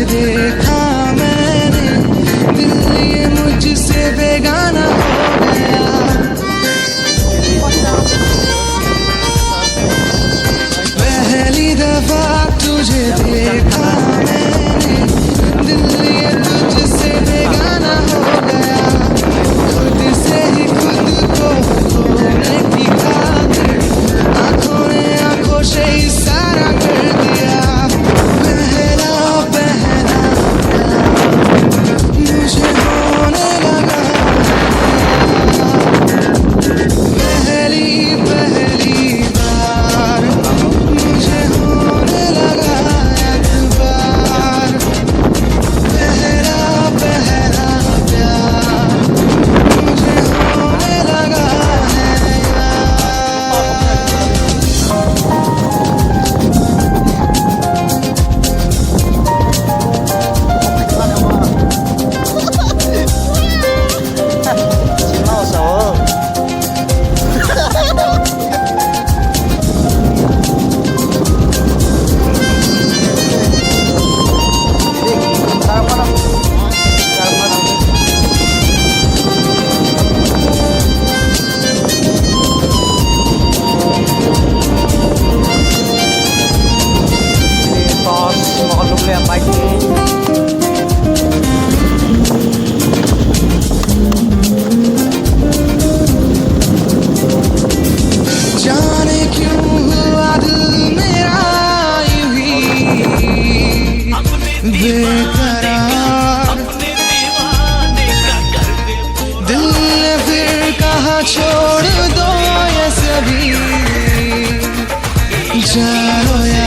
देखा मैंने, दिल ये मुझसे बेगाना हो गया। पहली दफा तुझे देखा मैंने, दिल ये तुझसे बेगाना हो गया। खुद से ही खुद को खोने की खातिर आंखों ने आंखों से इशारा कर दिया। पहला पहला प्यार मुझे होने लगा। पहली पहली बार मुझे होने लगा एतबार। पहला पहला प्यार मुझे होने लगा है जाने क्यों हुआ दिल मेरा यूं ही बेकरार। दिल ने फिर कहा छोड़ दो ये सभी, जाओ यार।